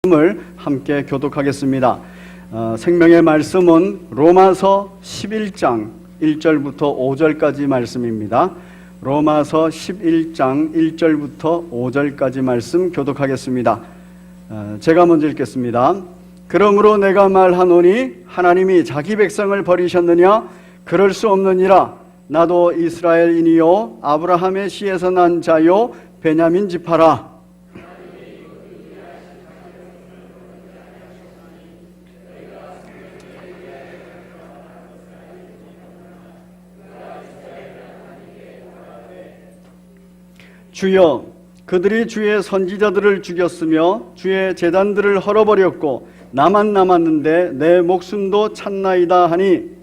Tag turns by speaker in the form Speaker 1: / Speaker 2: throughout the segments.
Speaker 1: 말씀을 함께 교독하겠습니다. 생명의 말씀은 로마서 11장 1절부터 5절까지 말씀입니다. 로마서 11장 1절부터 5절까지 말씀 교독하겠습니다. 제가 먼저 읽겠습니다. 그러므로 내가 말하노니 하나님이 자기 백성을 버리셨느냐? 그럴 수 없느니라. 나도 이스라엘인이요 아브라함의 씨에서 난 자요 베냐민 지파라. 주여, 그들이 주의 선지자들을 죽였으며 주의 제단들을 헐어버렸고 나만 남았는데 내 목숨도 찼나이다 하니,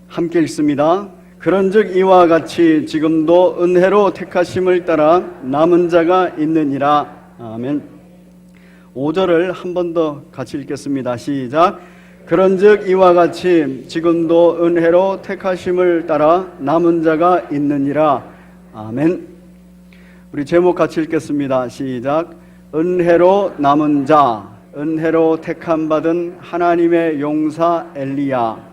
Speaker 1: 함께 읽습니다. 그런즉 이와 같이 지금도 은혜로 택하심을 따라 남은 자가 있느니라. 아멘. 5절을 한 번 더 같이 읽겠습니다. 시작. 그런즉 이와 같이 지금도 은혜로 택하심을 따라 남은 자가 있느니라. 아멘. 우리 제목 같이 읽겠습니다. 시작. 은혜로 남은 자, 은혜로 택함 받은 하나님의 용사 엘리야.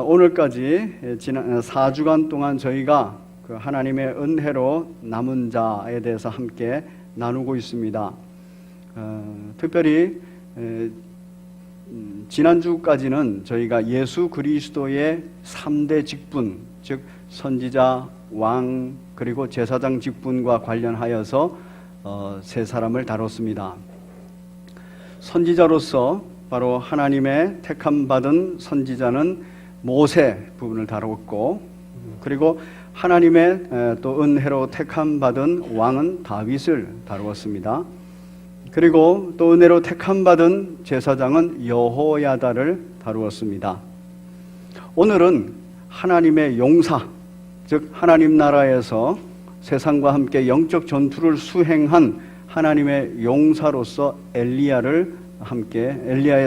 Speaker 1: 오늘까지 지난 4주간 동안 저희가 그 하나님의 은혜로 남은 자에 대해서 함께 나누고 있습니다. 특별히 지난주까지는 저희가 예수 그리스도의 3대 직분, 즉 선지자, 왕, 그리고 제사장 직분과 관련하여서 세 사람을 다뤘습니다. 선지자로서 바로 하나님의 택함 받은 선지자는 모세 부분을 다뤘고, 그리고 하나님의 또 은혜로 택함 받은 왕은 다윗을 다루었습니다. 그리고 또 은혜로 택함 받은 제사장은 여호야다를 다루었습니다. 오늘은 하나님의 용사, 즉 하나님 나라에서 세상과 함께 영적 전투를 수행한 하나님의 용사로서 엘리야의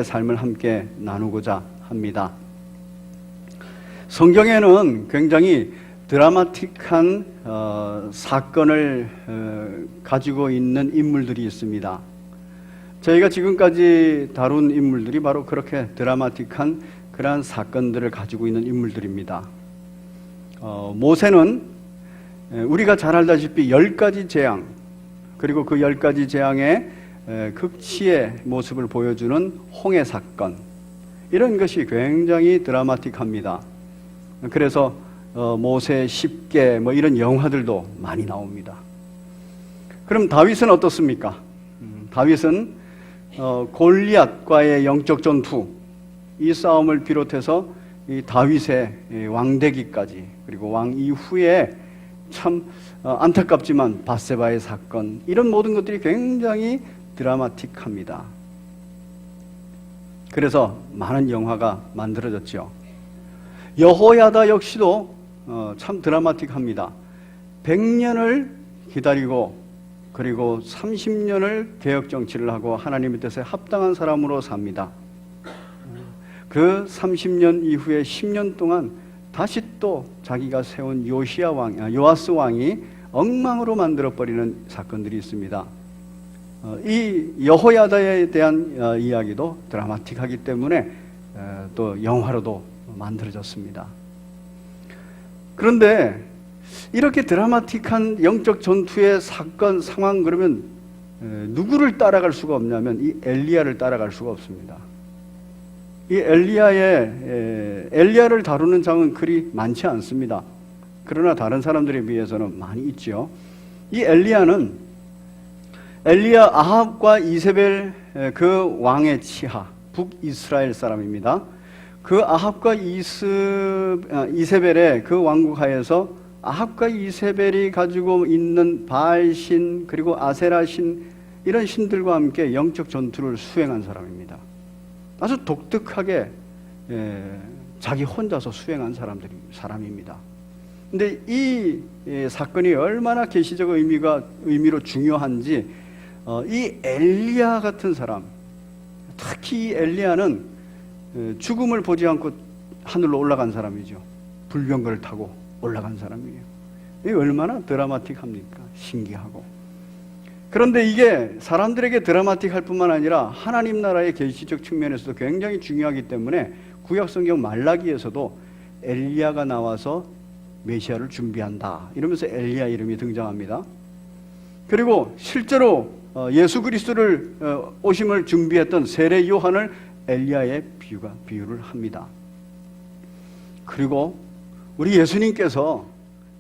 Speaker 1: 삶을 함께 나누고자 합니다. 성경에는 굉장히 드라마틱한 사건을 가지고 있는 인물들이 있습니다. 저희가 지금까지 다룬 인물들이 바로 그렇게 드라마틱한 그러한 사건들을 가지고 있는 인물들입니다. 모세는 우리가 잘 알다시피 10가지 재앙, 그리고 그 10가지 재앙의 극치의 모습을 보여주는 홍해 사건, 이런 것이 굉장히 드라마틱합니다. 그래서 모세 10개 이런 영화들도 많이 나옵니다. 그럼 다윗은 어떻습니까? 다윗은 골리앗과의 영적 전투, 이 싸움을 비롯해서 이 다윗의 왕되기까지, 그리고 왕 이후에 참 안타깝지만 밧세바의 사건, 이런 모든 것들이 굉장히 드라마틱합니다. 그래서 많은 영화가 만들어졌죠. 여호야다 역시도 참 드라마틱합니다. 100년을 기다리고, 그리고 30년을 개혁 정치를 하고 하나님의 뜻에 합당한 사람으로 삽니다. 그 30년 이후에 10년 동안 다시 또 자기가 세운 요아스 왕이 엉망으로 만들어버리는 사건들이 있습니다. 이 여호야다에 대한 이야기도 드라마틱하기 때문에 또 영화로도 만들어졌습니다. 그런데 이렇게 드라마틱한 영적 전투의 사건, 상황, 그러면 누구를 따라갈 수가 없냐면 이 엘리야를 따라갈 수가 없습니다. 이 엘리야를 다루는 장은 그리 많지 않습니다. 그러나 다른 사람들에 비해서는 많이 있죠. 이 엘리야 아합과 이세벨 그 왕의 치하, 북이스라엘 사람입니다. 그 아합과 이세벨의 그 왕국하에서 아합과 이세벨이 가지고 있는 바알신, 그리고 아세라신, 이런 신들과 함께 영적 전투를 수행한 사람입니다. 아주 독특하게 자기 혼자서 수행한 사람입니다. 근데 이 사건이 얼마나 계시적 의미로 중요한지, 이 엘리야 같은 사람, 특히 이 엘리야는 죽음을 보지 않고 하늘로 올라간 사람이죠. 불병거를 타고 올라간 사람이에요. 이게 얼마나 드라마틱합니까? 신기하고. 그런데 이게 사람들에게 드라마틱할 뿐만 아니라 하나님 나라의 계시적 측면에서도 굉장히 중요하기 때문에 구약성경 말라기에서도 엘리야가 나와서 메시아를 준비한다 이러면서 엘리야 이름이 등장합니다. 그리고 실제로 예수 그리스도를 오심을 준비했던 세례 요한을 엘리야의 비유를 합니다. 그리고 우리 예수님께서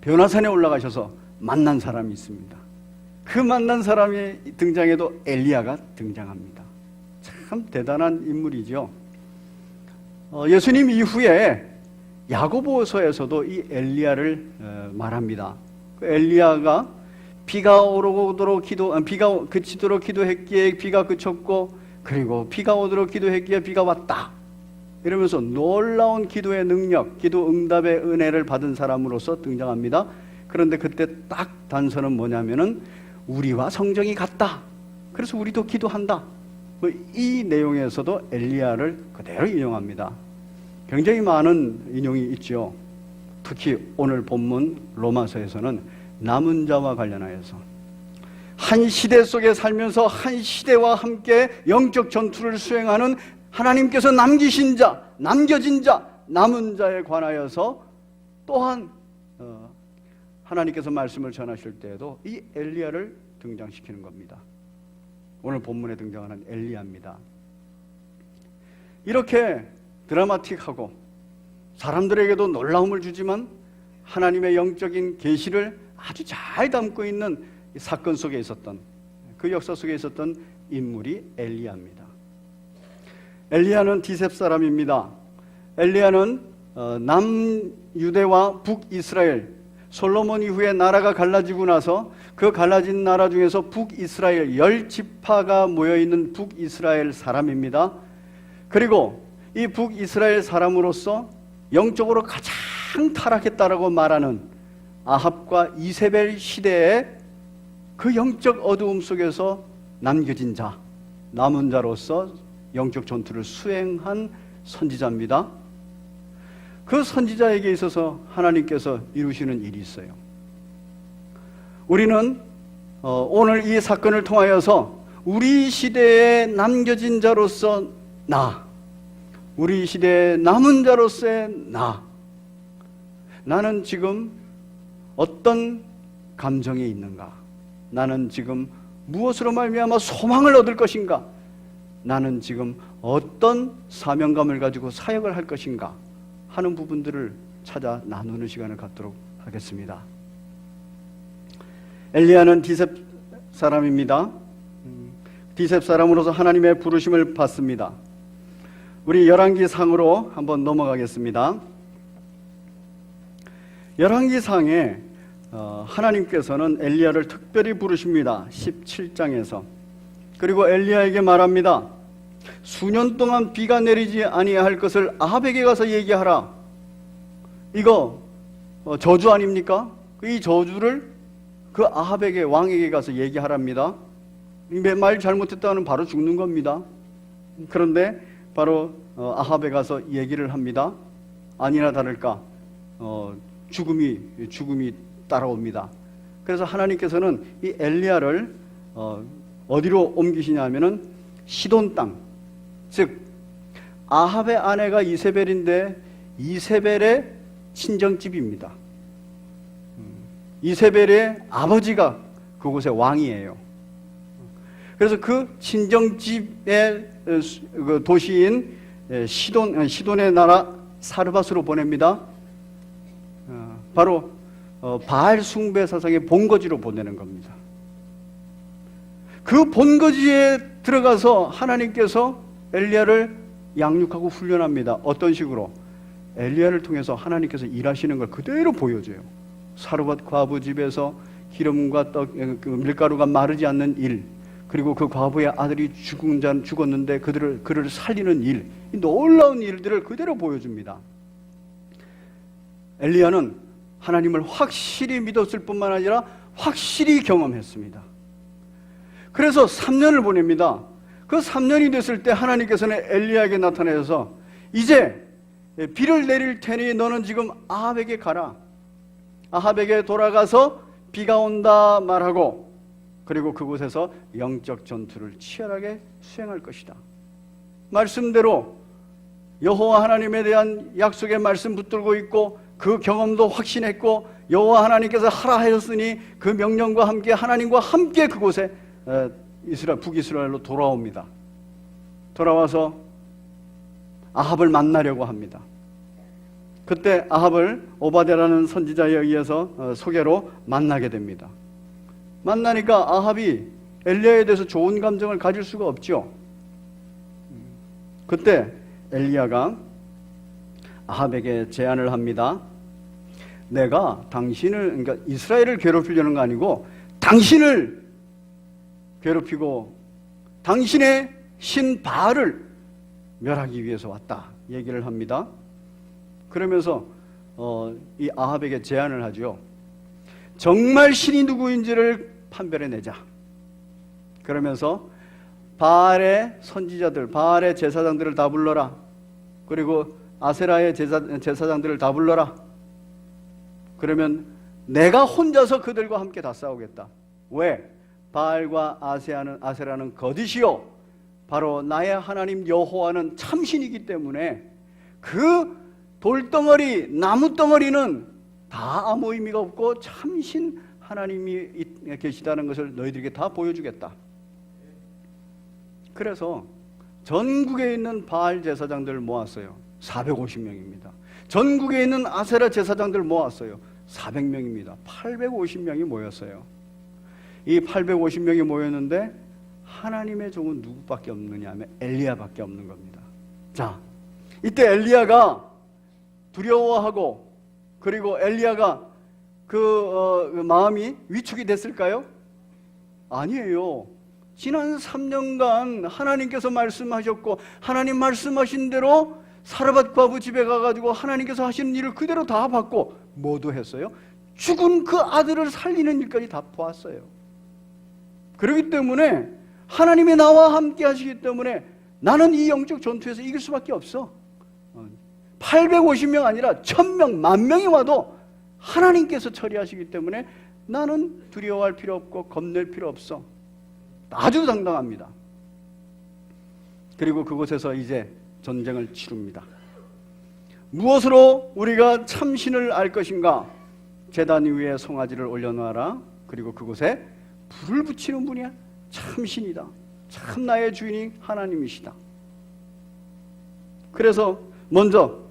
Speaker 1: 변화산에 올라가셔서 만난 사람이 있습니다. 그 만난 사람이 등장해도 엘리야가 등장합니다. 참 대단한 인물이죠. 예수님 이후에 야고보서에서도 이 엘리야를 말합니다. 그 엘리야가 비가 그치도록 기도했기에 비가 그쳤고, 그리고 비가 오도록 기도했기에 비가 왔다 이러면서 놀라운 기도의 능력, 기도 응답의 은혜를 받은 사람으로서 등장합니다. 그런데 그때 딱 단서는 뭐냐면은 우리와 성정이 같다, 그래서 우리도 기도한다, 이 내용에서도 엘리야를 그대로 인용합니다. 굉장히 많은 인용이 있죠. 특히 오늘 본문 로마서에서는 남은 자와 관련하여서 한 시대 속에 살면서 한 시대와 함께 영적 전투를 수행하는 하나님께서 남기신 자, 남겨진 자, 남은 자에 관하여서 또한 하나님께서 말씀을 전하실 때에도 이 엘리야를 등장시키는 겁니다. 오늘 본문에 등장하는 엘리야입니다. 이렇게 드라마틱하고 사람들에게도 놀라움을 주지만 하나님의 영적인 계시를 아주 잘 담고 있는 사건 속에 있었던, 그 역사 속에 있었던 인물이 엘리야입니다. 엘리야는 디셉 사람입니다. 엘리야는 남유대와 북이스라엘, 솔로몬 이후에 나라가 갈라지고 나서 그 갈라진 나라 중에서 북이스라엘 10지파가 모여있는 북이스라엘 사람입니다. 그리고 이 북이스라엘 사람으로서 영적으로 가장 타락했다라고 말하는 아합과 이세벨 시대의 그 영적 어두움 속에서 남겨진 자, 남은 자로서 영적 전투를 수행한 선지자입니다. 그 선지자에게 있어서 하나님께서 이루시는 일이 있어요. 우리는 오늘 이 사건을 통하여서 우리 시대에 남겨진 자로서 우리 시대의 남은 자로서의 나는 지금 어떤 감정에 있는가? 나는 지금 무엇으로 말미암아 소망을 얻을 것인가? 나는 지금 어떤 사명감을 가지고 사역을 할 것인가? 하는 부분들을 찾아 나누는 시간을 갖도록 하겠습니다. 엘리야는 디셉 사람입니다. 디셉 사람으로서 하나님의 부르심을 받습니다. 우리 열왕기상으로 한번 넘어가겠습니다. 열왕기상에 하나님께서는 엘리야를 특별히 부르십니다. 17장에서. 그리고 엘리야에게 말합니다. 수년 동안 비가 내리지 아니할 것을 아합에게 가서 얘기하라. 이거 저주 아닙니까? 이 저주를 그 아합에게, 왕에게 가서 얘기하랍니다. 말 잘못했다는 바로 죽는 겁니다. 그런데 바로 아합에 가서 얘기를 합니다. 아니나 다를까 죽음이 따라옵니다. 그래서 하나님께서는 이 엘리야를 어디로 옮기시냐면은 시돈 땅, 즉 아합의 아내가 이세벨인데 이세벨의 친정집입니다. 이세벨의 아버지가 그곳의 왕이에요. 그래서 그 친정집의 도시인 시돈의 나라 사르밧으로 보냅니다. 바로 바알 숭배 사상의 본거지로 보내는 겁니다. 그 본거지에 들어가서 하나님께서 엘리야를 양육하고 훈련합니다. 어떤 식으로? 엘리야를 통해서 하나님께서 일하시는 걸 그대로 보여줘요. 사르밧 과부 집에서 기름과 밀가루가 마르지 않는 일, 그리고 그 과부의 아들이 죽었는데 그를 살리는 일, 이 놀라운 일들을 그대로 보여줍니다. 엘리야는 하나님을 확실히 믿었을 뿐만 아니라 확실히 경험했습니다. 그래서 3년을 보냅니다. 그 3년이 됐을 때 하나님께서는 엘리야에게 나타나셔서 이제 비를 내릴 테니 너는 지금 아합에게 가라. 아합에게 돌아가서 비가 온다 말하고, 그리고 그곳에서 영적 전투를 치열하게 수행할 것이다. 말씀대로 여호와 하나님에 대한 약속의 말씀 붙들고 있고, 그 경험도 확신했고, 여호와 하나님께서 하라 하셨으니 그 명령과 함께 하나님과 함께 그곳에 북이스라엘로 돌아옵니다. 돌아와서 아합을 만나려고 합니다. 그때 아합을 오바댜라는 선지자에 의해서 소개로 만나게 됩니다. 만나니까 아합이 엘리야에 대해서 좋은 감정을 가질 수가 없죠. 그때 엘리야가 아합에게 제안을 합니다. 내가 당신을, 그러니까 이스라엘을 괴롭히려는 거 아니고 당신을 괴롭히고 당신의 신 바알을 멸하기 위해서 왔다 얘기를 합니다. 그러면서 이 아합에게 제안을 하죠. 정말 신이 누구인지를 판별해내자. 그러면서 바알의 선지자들, 바알의 제사장들을 다 불러라. 그리고 아세라의 제사장들을 다 불러라. 그러면 내가 혼자서 그들과 함께 다 싸우겠다. 왜? 바알과 아세라는 거짓이요, 바로 나의 하나님 여호와는 참신이기 때문에 그 돌덩어리, 나무덩어리는 다 아무 의미가 없고 참신 하나님이 계시다는 것을 너희들에게 다 보여주겠다. 그래서 전국에 있는 바알 제사장들을 모았어요. 450명입니다. 전국에 있는 아세라 제사장들을 모았어요. 400명입니다. 850명이 모였어요. 이 850명이 모였는데 하나님의 종은 누구밖에 없느냐 하면 엘리야밖에 없는 겁니다. 자, 이때 엘리야가 두려워하고, 그리고 엘리야가 그 마음이 위축이 됐을까요? 아니에요. 지난 3년간 하나님께서 말씀하셨고, 하나님 말씀하신 대로 사르밧 과부 집에 가가지고 하나님께서 하시는 일을 그대로 다 받고, 뭐도 했어요? 죽은 그 아들을 살리는 일까지 다 보았어요. 그렇기 때문에 하나님이 나와 함께 하시기 때문에 나는 이 영적 전투에서 이길 수밖에 없어. 850명 아니라 1000명, 10,000명이 와도 하나님께서 처리하시기 때문에 나는 두려워할 필요 없고 겁낼 필요 없어. 아주 당당합니다. 그리고 그곳에서 이제 전쟁을 치릅니다. 무엇으로 우리가 참신을 알 것인가? 제단 위에 송아지를 올려놓아라. 그리고 그곳에 불을 붙이는 분이야. 참신이다. 참 나의 주인이 하나님이시다. 그래서 먼저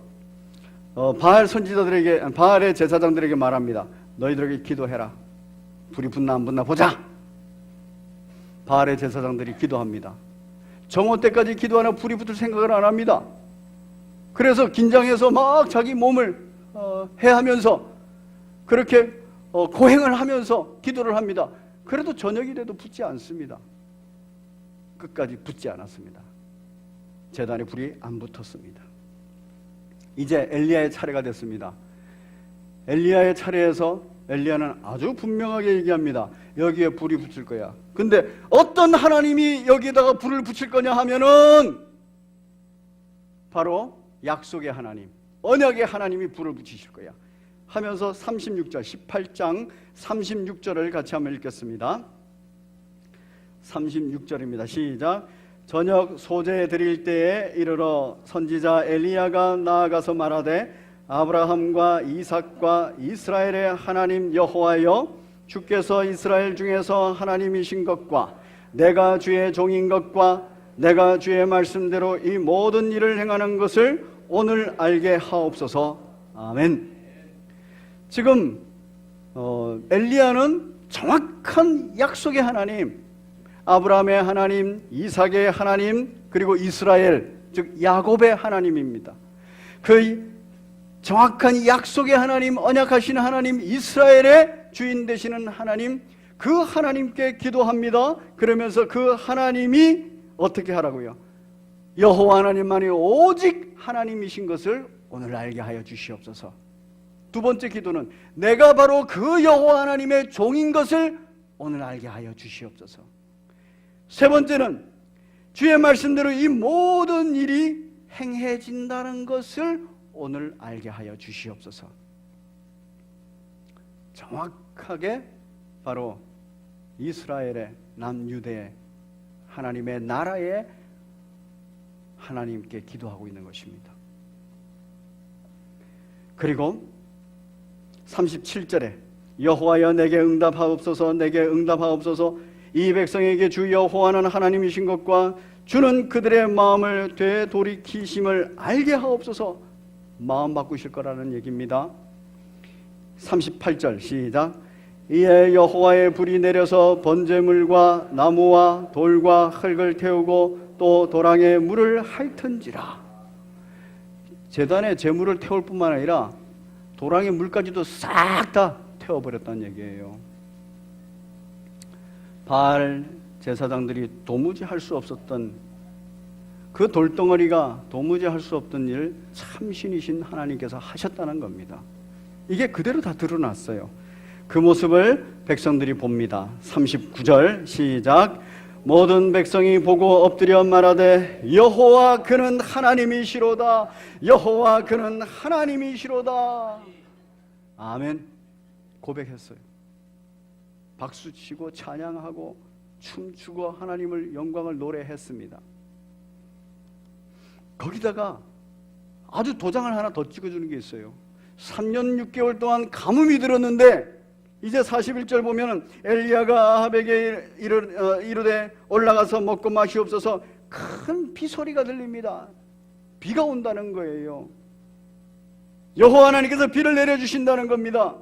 Speaker 1: 바알 선지자들에게, 바알의 제사장들에게 말합니다. 너희들에게 기도해라. 불이 붙나 안 붙나 보자. 바알의 제사장들이 기도합니다. 정오 때까지 기도하나 불이 붙을 생각을 안 합니다. 그래서 긴장해서 막 자기 몸을 해하면서 그렇게 고행을 하면서 기도를 합니다. 그래도 저녁이 돼도 붙지 않습니다. 끝까지 붙지 않았습니다. 제단에 불이 안 붙었습니다. 이제 엘리야의 차례가 됐습니다. 엘리야의 차례에서 엘리야는 아주 분명하게 얘기합니다. 여기에 불이 붙을 거야. 근데 어떤 하나님이 여기에다가 불을 붙일 거냐 하면은 바로 약속의 하나님, 언약의 하나님이 불을 붙이실 거야 하면서 36절, 18장 36절을 같이 한번 읽겠습니다. 36절입니다. 시작. 저녁 소제 드릴 때에 이르러 선지자 엘리야가 나아가서 말하되 아브라함과 이삭과 이스라엘의 하나님 여호와여, 주께서 이스라엘 중에서 하나님이신 것과 내가 주의 종인 것과 내가 주의 말씀대로 이 모든 일을 행하는 것을 오늘 알게 하옵소서. 아멘. 지금 엘리야는 정확한 약속의 하나님, 아브라함의 하나님, 이삭의 하나님, 그리고 이스라엘, 즉 야곱의 하나님입니다. 그 정확한 약속의 하나님, 언약하신 하나님, 이스라엘의 주인 되시는 하나님, 그 하나님께 기도합니다. 그러면서 그 하나님이 어떻게 하라고요? 여호와 하나님만이 오직 하나님이신 것을 오늘 알게 하여 주시옵소서. 두 번째 기도는 내가 바로 그 여호와 하나님의 종인 것을 오늘 알게 하여 주시옵소서. 세 번째는 주의 말씀대로 이 모든 일이 행해진다는 것을 오늘 알게 하여 주시옵소서. 정확하게 바로 이스라엘의 남유대의 하나님의 나라에 하나님께 기도하고 있는 것입니다. 그리고 37절에 여호와여 내게 응답하옵소서, 내게 응답하옵소서. 이 백성에게 주 여호와는 하나님이신 것과 주는 그들의 마음을 되돌이키심을 알게 하옵소서. 마음 바꾸실 거라는 얘기입니다. 38절 시작. 이에 여호와의 불이 내려서 번제물과 나무와 돌과 흙을 태우고 또 도랑에 물을 핥은지라. 제단에 제물을 태울 뿐만 아니라 도랑에 물까지도 싹 다 태워버렸다는 얘기예요. 바알 제사장들이 도무지 할 수 없었던 그 돌덩어리가 도무지 할 수 없던 일 참신이신 하나님께서 하셨다는 겁니다. 이게 그대로 다 드러났어요. 그 모습을 백성들이 봅니다. 39절 시작. 모든 백성이 보고 엎드려 말하되 여호와 그는 하나님이시로다. 여호와 그는 하나님이시로다. 아멘. 고백했어요. 박수치고 찬양하고 춤추고 하나님을 영광을 노래했습니다. 거기다가 아주 도장을 하나 더 찍어주는 게 있어요. 3년 6개월 동안 가뭄이 들었는데 이제 41절 보면은 엘리야가 아합에게 이르되 올라가서 먹고 마시옵소서. 큰 비소리가 들립니다. 비가 온다는 거예요. 여호와 하나님께서 비를 내려주신다는 겁니다.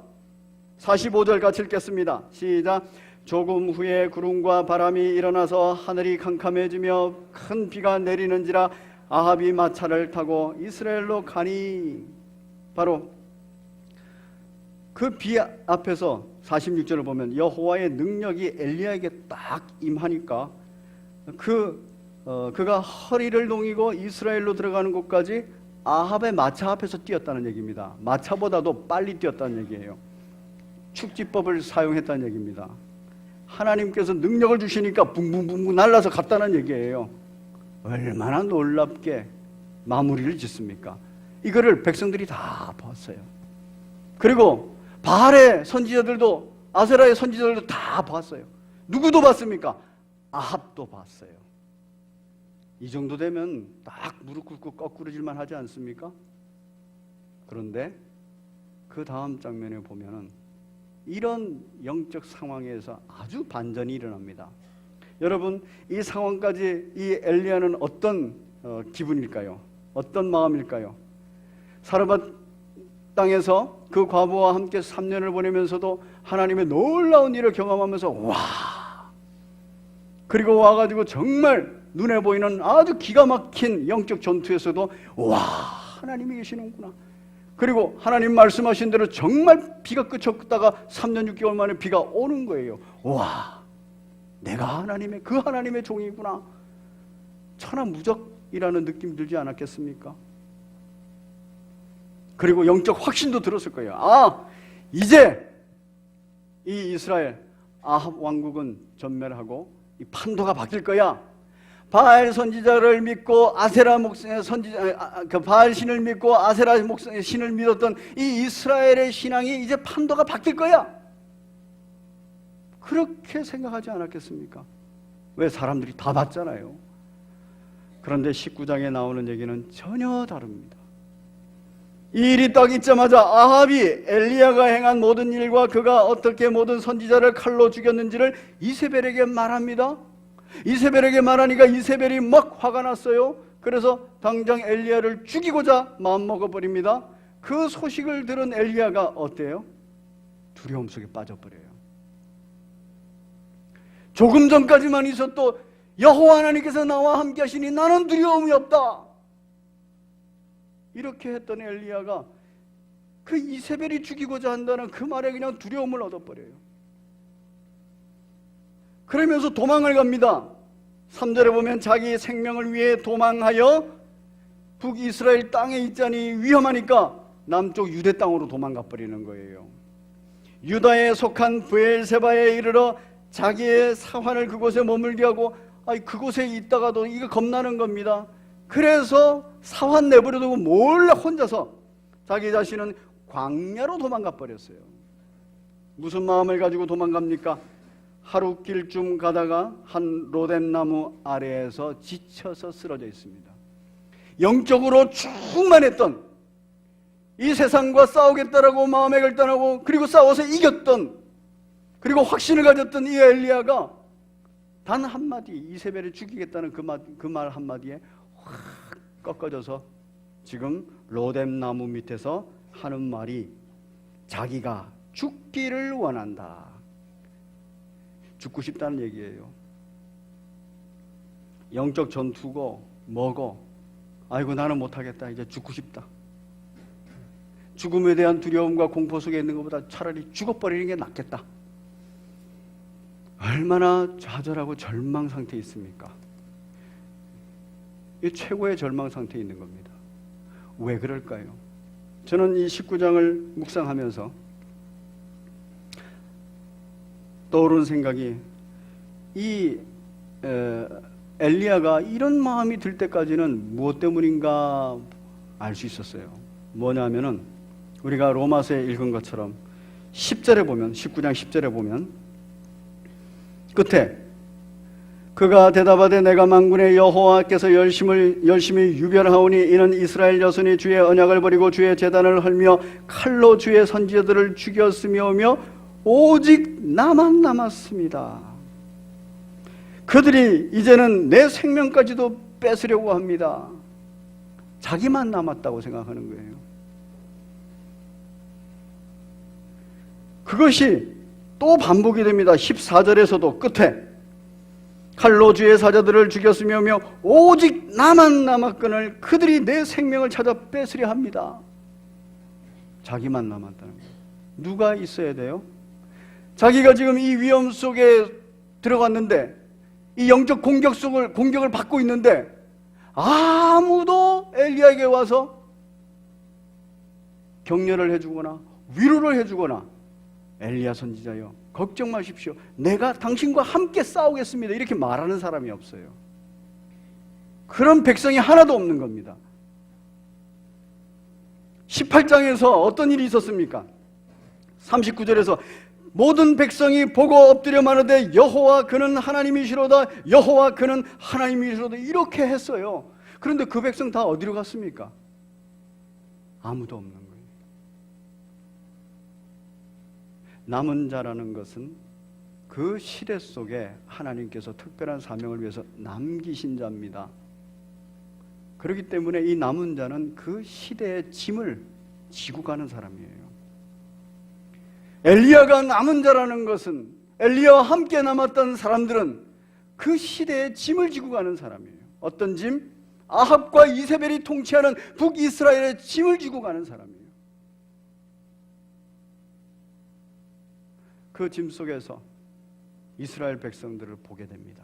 Speaker 1: 45절 같이 읽겠습니다. 시작. 조금 후에 구름과 바람이 일어나서 하늘이 캄캄해지며 큰 비가 내리는지라 아합이 마차를 타고 이스라엘로 가니. 바로 그 비 앞에서 46절을 보면 여호와의 능력이 엘리야에게 딱 임하니까 그가 허리를 동이고 이스라엘로 들어가는 곳까지 아합의 마차 앞에서 뛰었다는 얘기입니다. 마차보다도 빨리 뛰었다는 얘기예요. 축지법을 사용했다는 얘기입니다. 하나님께서 능력을 주시니까 붕붕붕붕 날라서 갔다는 얘기예요. 얼마나 놀랍게 마무리를 짓습니까? 이거를 백성들이 다 봤어요. 그리고 바알의 선지자들도 아세라의 선지자들도 다 봤어요. 누구도 봤습니까? 아합도 봤어요. 이 정도 되면 딱 무릎 꿇고 거꾸러질만 하지 않습니까? 그런데 그 다음 장면에 보면은 이런 영적 상황에서 아주 반전이 일어납니다. 여러분, 이 상황까지 이 엘리야는 어떤 기분일까요? 어떤 마음일까요? 사르밧 땅에서 그 과부와 함께 3년을 보내면서도 하나님의 놀라운 일을 경험하면서 와, 그리고 와가지고 정말 눈에 보이는 아주 기가 막힌 영적 전투에서도 와, 하나님이 계시는구나. 그리고 하나님 말씀하신 대로 정말 비가 그쳤다가 3년 6개월 만에 비가 오는 거예요. 와, 내가 그 하나님의 종이구나. 천하무적이라는 느낌 들지 않았겠습니까? 그리고 영적 확신도 들었을 거예요. 아, 이제 이 이스라엘 아합 왕국은 전멸하고 이 판도가 바뀔 거야. 바알 선지자를 믿고 아세라 선지자, 바알 신을 믿고 아세라 신을 믿었던 이 이스라엘의 신앙이 이제 판도가 바뀔 거야. 그렇게 생각하지 않았겠습니까? 왜? 사람들이 다 봤잖아요. 그런데 19장에 나오는 얘기는 전혀 다릅니다. 이 일이 딱 있자마자 아합이 엘리야가 행한 모든 일과 그가 어떻게 모든 선지자를 칼로 죽였는지를 이세벨에게 말합니다. 이세벨에게 말하니까 이세벨이 막 화가 났어요. 그래서 당장 엘리야를 죽이고자 마음먹어버립니다. 그 소식을 들은 엘리야가 어때요? 두려움 속에 빠져버려요. 조금 전까지만 있어도 여호와 하나님께서 나와 함께 하시니 나는 두려움이 없다, 이렇게 했던 엘리야가 그 이세벨이 죽이고자 한다는 그 말에 그냥 두려움을 얻어버려요. 그러면서 도망을 갑니다. 3절에 보면 자기 생명을 위해 도망하여 북이스라엘 땅에 있자니 위험하니까 남쪽 유대 땅으로 도망가 버리는 거예요. 유다에 속한 브엘세바에 이르러 자기의 사환을 그곳에 머물게 하고, 그곳에 있다가도 이거 겁나는 겁니다. 그래서 사환 내버려두고 몰래 혼자서 자기 자신은 광야로 도망가 버렸어요. 무슨 마음을 가지고 도망갑니까? 하룻길쯤 가다가 한 로뎀나무 아래에서 지쳐서 쓰러져 있습니다. 영적으로 충만했던, 이 세상과 싸우겠다라고 마음에 결단하고 그리고 싸워서 이겼던, 그리고 확신을 가졌던 이 엘리야가 단 한마디, 이세벨을 죽이겠다는 그 말 한마디에 확 꺾어져서 지금 로뎀나무 밑에서 하는 말이 자기가 죽기를 원한다. 죽고 싶다는 얘기예요. 영적 전투고 뭐고, 아이고 나는 못하겠다, 이제 죽고 싶다. 죽음에 대한 두려움과 공포 속에 있는 것보다 차라리 죽어버리는 게 낫겠다. 얼마나 좌절하고 절망 상태에 있습니까? 이 최고의 절망 상태에 있는 겁니다. 왜 그럴까요? 저는 이 19장을 묵상하면서 떠오르는 생각이, 이 엘리야가 이런 마음이 들 때까지는 무엇 때문인가 알 수 있었어요. 뭐냐면은 우리가 로마서에 읽은 것처럼 10절에 보면, 19장 10절에 보면 끝에 그가 대답하되 내가 만군의 여호와께서 열심히 유별하오니 이는 이스라엘 여선이 주의 언약을 버리고 주의 제단을 헐며 칼로 주의 선지자들을 죽였으며며 오직 나만 남았습니다. 그들이 이제는 내 생명까지도 뺏으려고 합니다. 자기만 남았다고 생각하는 거예요. 그것이 또 반복이 됩니다. 14절에서도 끝에 칼로 주의 사자들을 죽였으며 오직 나만 남았거늘 그들이 내 생명을 찾아 뺏으려 합니다. 자기만 남았다는 거예요. 누가 있어야 돼요? 자기가 지금 이 위험 속에 들어갔는데, 이 영적 공격을 받고 있는데 아무도 엘리야에게 와서 격려를 해주거나 위로를 해주거나, 엘리야 선지자여 걱정 마십시오, 내가 당신과 함께 싸우겠습니다, 이렇게 말하는 사람이 없어요. 그런 백성이 하나도 없는 겁니다. 18장에서 어떤 일이 있었습니까? 39절에서 모든 백성이 보고 엎드려 마르되 여호와 그는 하나님이시로다, 여호와 그는 하나님이시로다, 이렇게 했어요. 그런데 그 백성 다 어디로 갔습니까? 아무도 없는 거예요. 남은 자라는 것은 그 시대 속에 하나님께서 특별한 사명을 위해서 남기신 자입니다. 그렇기 때문에 이 남은 자는 그 시대의 짐을 지고 가는 사람이에요. 엘리야가 남은 자라는 것은, 엘리야와 함께 남았던 사람들은 그 시대의 짐을 지고 가는 사람이에요. 어떤 짐? 아합과 이세벨이 통치하는 북이스라엘의 짐을 지고 가는 사람이에요. 그 짐 속에서 이스라엘 백성들을 보게 됩니다.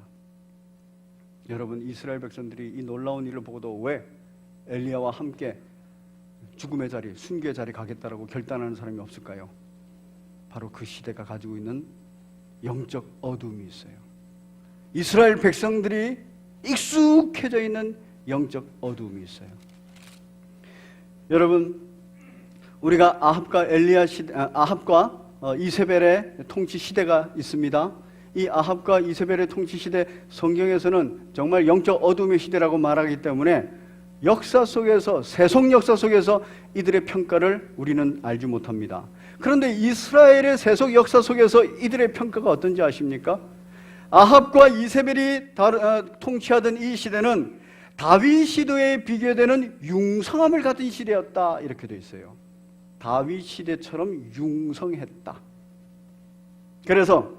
Speaker 1: 여러분, 이스라엘 백성들이 이 놀라운 일을 보고도 왜 엘리야와 함께 죽음의 자리, 순교의 자리 가겠다라고 결단하는 사람이 없을까요? 바로 그 시대가 가지고 있는 영적 어둠이 있어요. 이스라엘 백성들이 익숙해져 있는 영적 어둠이 있어요. 여러분, 우리가 아합과 이세벨의 통치 시대가 있습니다. 이 아합과 이세벨의 통치 시대, 성경에서는 정말 영적 어둠의 시대라고 말하기 때문에 역사 속에서, 세속 역사 속에서 이들의 평가를 우리는 알지 못합니다. 그런데 이스라엘의 세속 역사 속에서 이들의 평가가 어떤지 아십니까? 아합과 이세벨이 통치하던 이 시대는 다윗 시대에 비교되는 융성함을 가진 시대였다, 이렇게 되어 있어요. 다윗 시대처럼 융성했다. 그래서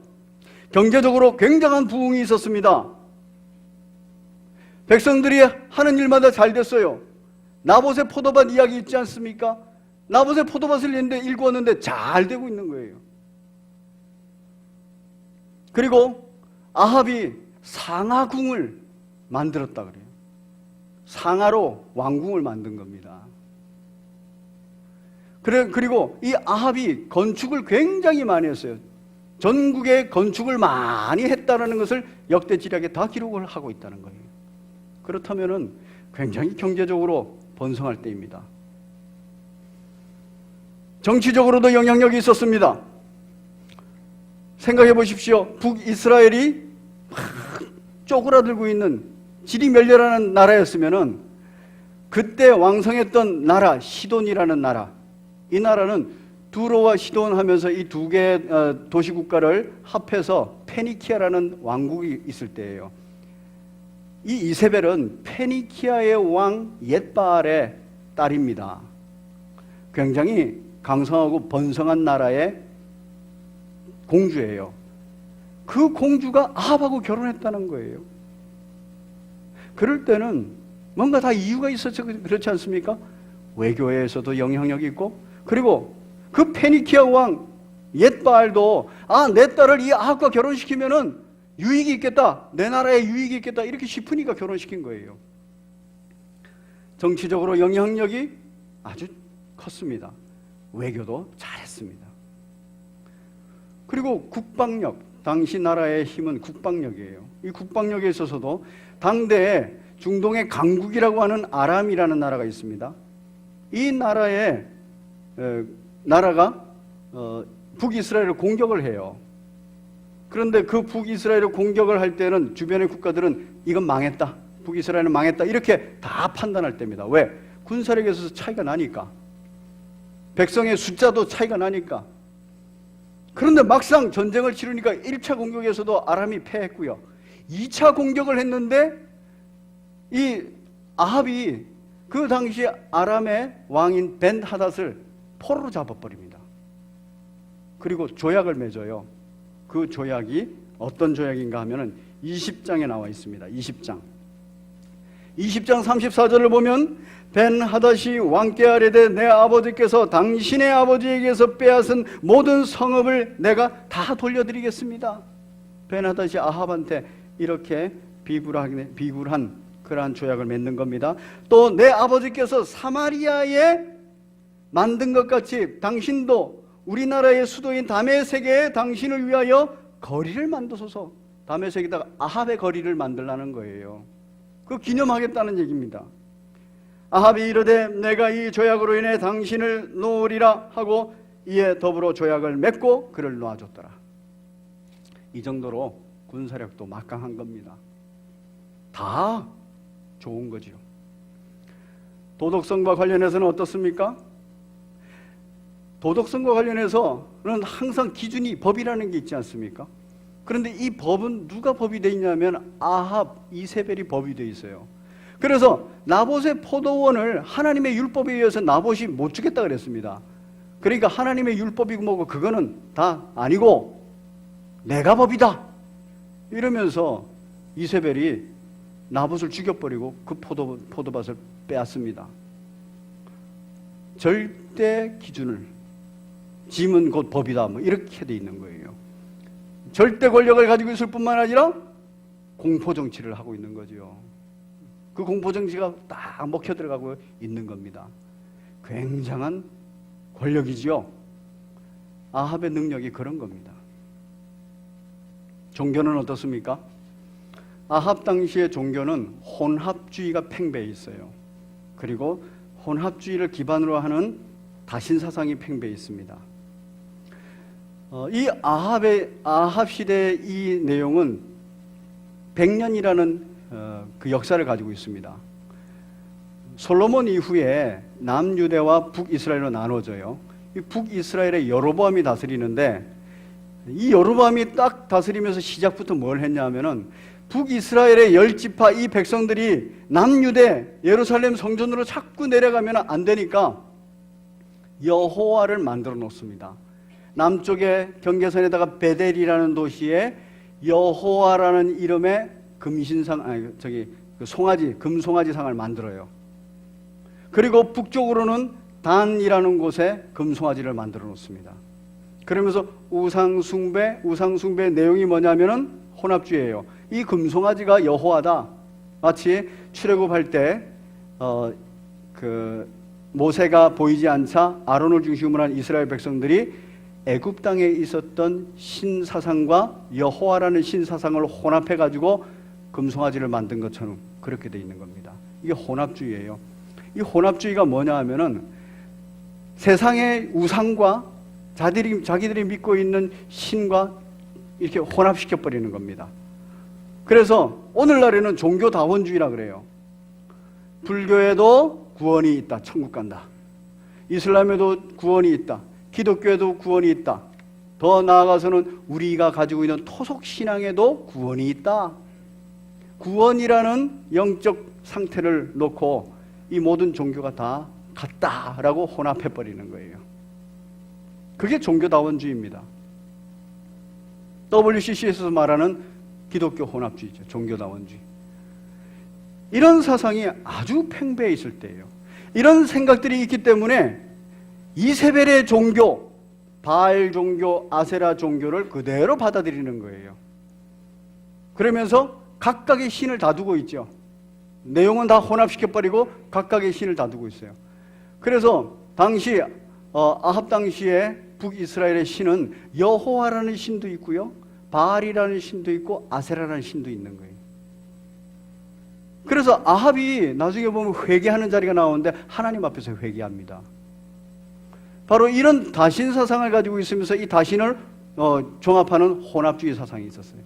Speaker 1: 경제적으로 굉장한 부흥이 있었습니다. 백성들이 하는 일마다 잘 됐어요. 나봇의 포도밭 이야기 있지 않습니까? 나봇의 포도밭을 일구었는데 잘 되고 있는 거예요. 그리고 아합이 상하궁을 만들었다 그래요. 상하로 왕궁을 만든 겁니다. 그리고 이 아합이 건축을 굉장히 많이 했어요. 전국에 건축을 많이 했다는 것을 역대지략에 다 기록을 하고 있다는 거예요. 그렇다면은 굉장히 경제적으로 번성할 때입니다. 정치적으로도 영향력이 있었습니다. 생각해 보십시오. 북이스라엘이 쪼그라들고 있는 지리멸렬하는 나라였으면은 그때 왕성했던 나라 시돈이라는 나라, 이 나라는 두로와 시돈 하면서 이 두 개의 도시국가를 합해서 페니키아라는 왕국이 있을 때예요. 이 이세벨은 페니키아의 왕 옅바알의 딸입니다. 굉장히 강성하고 번성한 나라의 공주예요. 그 공주가 아합하고 결혼했다는 거예요. 그럴 때는 뭔가 다 이유가 있었죠. 그렇지 않습니까? 외교에서도 영향력이 있고, 그리고 그 페니키아 왕 옅바알도 내 딸을 이 아합과 결혼시키면은 유익이 있겠다, 내 나라에 유익이 있겠다, 이렇게 싶으니까 결혼시킨 거예요. 정치적으로 영향력이 아주 컸습니다. 외교도 잘했습니다. 그리고 국방력, 당시 나라의 힘은 국방력이에요. 이 국방력에 있어서도 당대에 중동의 강국이라고 하는 아람이라는 나라가 있습니다. 이 나라가 북이스라엘을 공격을 해요. 그런데 그 북이스라엘을 공격을 할 때는 주변의 국가들은 이건 망했다, 북이스라엘은 망했다, 이렇게 다 판단할 때입니다. 왜? 군사력에 있어서 차이가 나니까, 백성의 숫자도 차이가 나니까. 그런데 막상 전쟁을 치르니까 1차 공격에서도 아람이 패했고요, 2차 공격을 했는데 이 아합이 그 당시 아람의 왕인 벤하닷을 포로로 잡아버립니다. 그리고 조약을 맺어요. 그 조약이 어떤 조약인가 하면은 20장에 나와 있습니다. 20장 34절을 보면 벤하닷이 왕께 아뢰되 내 아버지께서 당신의 아버지에게서 빼앗은 모든 성읍을 내가 다 돌려드리겠습니다. 벤하닷이 아합한테 이렇게 비굴한 그러한 조약을 맺는 겁니다. 또 내 아버지께서 사마리아에 만든 것 같이 당신도 우리나라의 수도인 다메섹에 당신을 위하여 거리를 만드소서. 다메섹에다가 아합의 거리를 만들라는 거예요. 그 기념하겠다는 얘기입니다. 아합이 이르되 내가 이 조약으로 인해 당신을 놓으리라 하고 이에 더불어 조약을 맺고 그를 놓아줬더라. 이 정도로 군사력도 막강한 겁니다. 다 좋은 거지요. 도덕성과 관련해서는 어떻습니까? 도덕성과 관련해서는 항상 기준이, 법이라는 게 있지 않습니까? 그런데 이 법은 누가 법이 되어 있냐면 아합, 이세벨이 법이 되어 있어요. 그래서 나봇의 포도원을 하나님의 율법에 의해서 나봇이 못 주겠다 그랬습니다. 그러니까 하나님의 율법이고 뭐고 그거는 다 아니고 내가 법이다 이러면서 이세벨이 나봇을 죽여버리고 그 포도밭을 빼앗습니다. 절대 기준을, 짐은 곧 법이다, 뭐 이렇게 돼 있는 거예요. 절대 권력을 가지고 있을 뿐만 아니라 공포 정치를 하고 있는 거죠. 그 공포 정치가 딱 먹혀 들어가고 있는 겁니다. 굉장한 권력이지요. 아합의 능력이 그런 겁니다. 종교는 어떻습니까? 아합 당시의 종교는 혼합주의가 팽배해 있어요. 그리고 혼합주의를 기반으로 하는 다신사상이 팽배해 있습니다. 이 아합 시대의 이 내용은 100년이라는 그 역사를 가지고 있습니다. 솔로몬 이후에 남유대와 북이스라엘로 나눠져요. 이 북이스라엘의 여로보암이 다스리는데, 이 여로보암이 딱 다스리면서 시작부터 뭘 했냐 하면은 북이스라엘의 10지파 이 백성들이 남유대 예루살렘 성전으로 자꾸 내려가면 안 되니까 여호와를 만들어 놓습니다. 남쪽의 경계선에다가 베델이라는 도시에 여호와라는 이름의 금송아지 상을 만들어요. 그리고 북쪽으로는 단이라는 곳에 금송아지를 만들어 놓습니다. 그러면서 우상숭배의 내용이 뭐냐면은 혼합주의예요. 이 금송아지가 여호와다. 마치 출애굽할 때 모세가 보이지 않자 아론을 중심으로 한 이스라엘 백성들이 애굽 땅에 있었던 신사상과 여호와라는 신사상을 혼합해 가지고 금송아지를 만든 것처럼 그렇게 돼 있는 겁니다. 이게 혼합주의예요. 이 혼합주의가 뭐냐 하면은 세상의 우상과 자기들이 믿고 있는 신과 이렇게 혼합시켜버리는 겁니다. 그래서 오늘날에는 종교다원주의라 그래요. 불교에도 구원이 있다. 천국 간다. 이슬람에도 구원이 있다. 기독교에도 구원이 있다. 더 나아가서는 우리가 가지고 있는 토속신앙에도 구원이 있다. 구원이라는 영적 상태를 놓고 이 모든 종교가 다 같다라고 혼합해버리는 거예요. 그게 종교다원주의입니다. WCC에서 말하는 기독교 혼합주의죠. 종교다원주의. 이런 사상이 아주 팽배해 있을 때예요. 이런 생각들이 있기 때문에 이세벨의 종교, 바알 종교, 아세라 종교를 그대로 받아들이는 거예요. 그러면서 각각의 신을 다 두고 있죠. 내용은 다 혼합시켜버리고 각각의 신을 다 두고 있어요. 그래서 당시 아합 당시에 북이스라엘의 신은 여호와라는 신도 있고요, 바알이라는 신도 있고 아세라라는 신도 있는 거예요. 그래서 아합이 나중에 보면 회개하는 자리가 나오는데 하나님 앞에서 회개합니다. 바로 이런 다신 사상을 가지고 있으면서 이 다신을 종합하는 혼합주의 사상이 있었어요.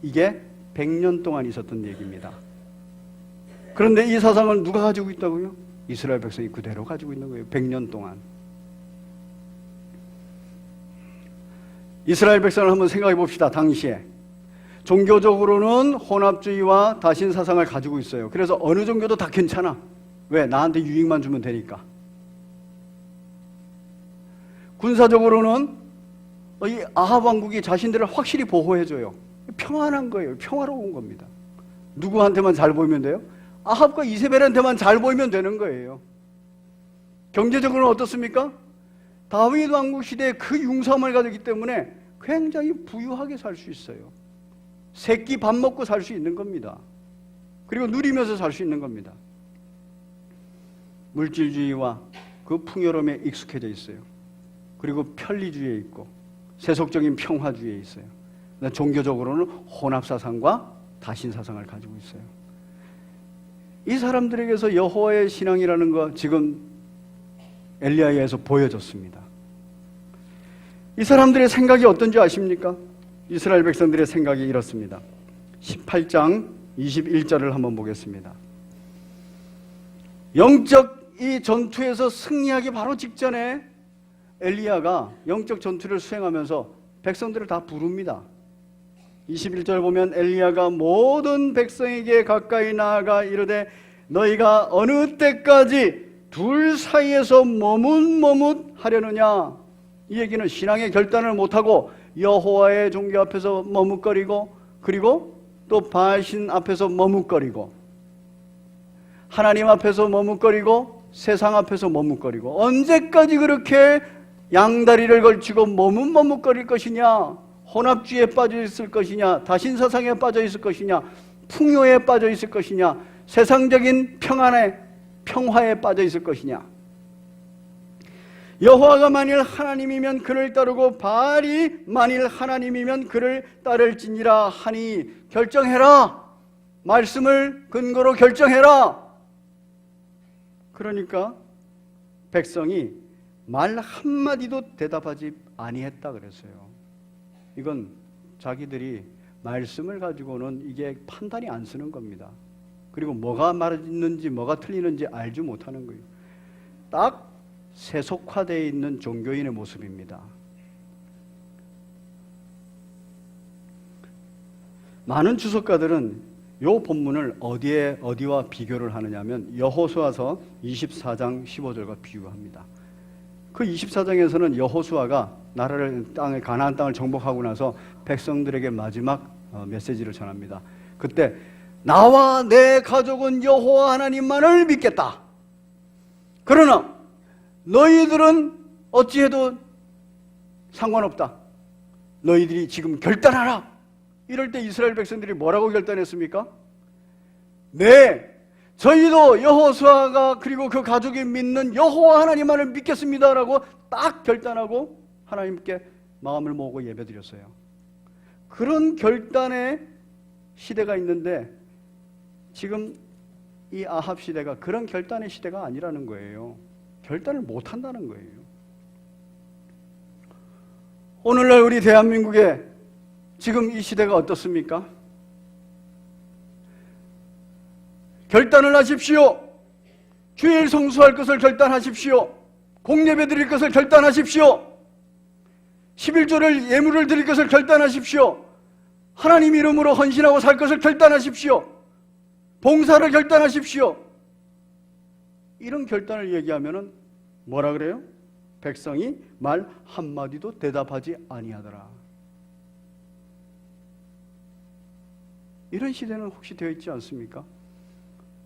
Speaker 1: 이게 100년 동안 있었던 얘기입니다. 그런데 이 사상을 누가 가지고 있다고요? 이스라엘 백성이 그대로 가지고 있는 거예요. 100년 동안. 이스라엘 백성을 한번 생각해 봅시다. 당시에 종교적으로는 혼합주의와 다신 사상을 가지고 있어요. 그래서 어느 종교도 다 괜찮아. 왜? 나한테 유익만 주면 되니까. 군사적으로는 이 아합 왕국이 자신들을 확실히 보호해줘요. 평안한 거예요. 평화로운 겁니다. 누구한테만 잘 보이면 돼요? 아합과 이세벨한테만 잘 보이면 되는 거예요. 경제적으로는 어떻습니까? 다윗 왕국 시대에 그 융성을 가졌기 때문에 굉장히 부유하게 살 수 있어요. 새끼 밥 먹고 살 수 있는 겁니다. 그리고 누리면서 살 수 있는 겁니다. 물질주의와 그 풍요로움에 익숙해져 있어요. 그리고 편리주의에 있고 세속적인 평화주의에 있어요. 종교적으로는 혼합사상과 다신사상을 가지고 있어요. 이 사람들에게서 여호와의 신앙이라는 거 지금 엘리야에서 보여줬습니다. 이 사람들의 생각이 어떤지 아십니까? 이스라엘 백성들의 생각이 이렇습니다. 18장 21절을 한번 보겠습니다. 영적 이 전투에서 승리하기 바로 직전에 엘리야가 영적 전투를 수행하면서 백성들을 다 부릅니다. 21절 보면 엘리야가 모든 백성에게 가까이 나아가 이르되 너희가 어느 때까지 둘 사이에서 머뭇머뭇하려느냐. 이 얘기는 신앙의 결단을 못하고 여호와의 종교 앞에서 머뭇거리고 그리고 또 바알신 앞에서 머뭇거리고 하나님 앞에서 머뭇거리고 세상 앞에서 머뭇거리고 언제까지 그렇게 양다리를 걸치고 머뭇머뭇거릴 것이냐. 혼합주의에 빠져 있을 것이냐, 다신사상에 빠져 있을 것이냐, 풍요에 빠져 있을 것이냐, 세상적인 평화에 빠져 있을 것이냐. 여호와가 만일 하나님이면 그를 따르고 바알이 만일 하나님이면 그를 따를지니라 하니 결정해라. 말씀을 근거로 결정해라. 그러니까 백성이 말 한마디도 대답하지 아니했다 그랬어요. 이건 자기들이 말씀을 가지고는 이게 판단이 안 쓰는 겁니다. 그리고 뭐가 맞는지 뭐가 틀리는지 알지 못하는 거예요. 딱 세속화되어 있는 종교인의 모습입니다. 많은 주석가들은 이 본문을 어디와 비교를 하느냐면 여호수아서 24장 15절과 비유합니다. 그 24장에서는 여호수아가 가나안 땅을 정복하고 나서 백성들에게 마지막 메시지를 전합니다. 그때 나와 내 가족은 여호와 하나님만을 믿겠다. 그러나 너희들은 어찌해도 상관없다. 너희들이 지금 결단하라. 이럴 때 이스라엘 백성들이 뭐라고 결단했습니까? 네, 저희도 여호수아가 그리고 그 가족이 믿는 여호와 하나님만을 믿겠습니다라고 딱 결단하고 하나님께 마음을 모으고 예배드렸어요. 그런 결단의 시대가 있는데 지금 이 아합 시대가 그런 결단의 시대가 아니라는 거예요. 결단을 못 한다는 거예요. 오늘날 우리 대한민국에 지금 이 시대가 어떻습니까? 결단을 하십시오. 주일 성수할 것을 결단하십시오. 공예배 드릴 것을 결단하십시오. 11조를 예물을 드릴 것을 결단하십시오. 하나님 이름으로 헌신하고 살 것을 결단하십시오. 봉사를 결단하십시오. 이런 결단을 얘기하면은 뭐라 그래요? 백성이 말 한마디도 대답하지 아니하더라. 이런 시대는 혹시 되어 있지 않습니까?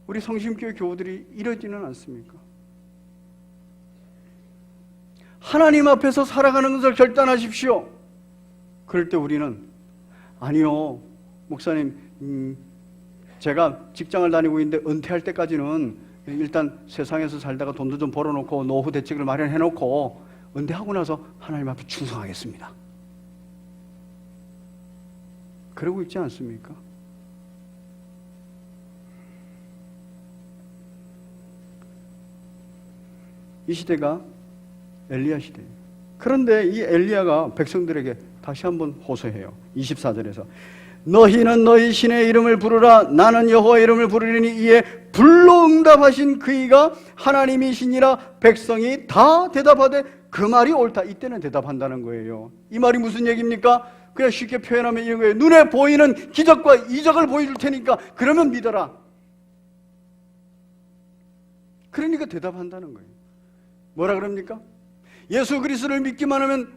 Speaker 1: 우리 성심교회 교우들이 이러지는 않습니까? 하나님 앞에서 살아가는 것을 결단하십시오. 그럴 때 우리는 아니요, 목사님, 제가 직장을 다니고 있는데 은퇴할 때까지는 일단 세상에서 살다가 돈도 좀 벌어놓고 노후 대책을 마련해놓고 은퇴하고 나서 하나님 앞에 충성하겠습니다. 그러고 있지 않습니까? 이 시대가 엘리야 시대예요. 그런데 이 엘리야가 백성들에게 다시 한번 호소해요. 24절에서 너희는 너희 신의 이름을 부르라. 나는 여호와의 이름을 부르리니 이에 불로 응답하신 그이가 하나님이시니라. 백성이 다 대답하되 그 말이 옳다. 이때는 대답한다는 거예요. 이 말이 무슨 얘기입니까? 그냥 쉽게 표현하면 이런 거예요. 눈에 보이는 기적과 이적을 보여줄 테니까 그러면 믿어라. 그러니까 대답한다는 거예요. 뭐라 그럽니까? 예수 그리스도를 믿기만 하면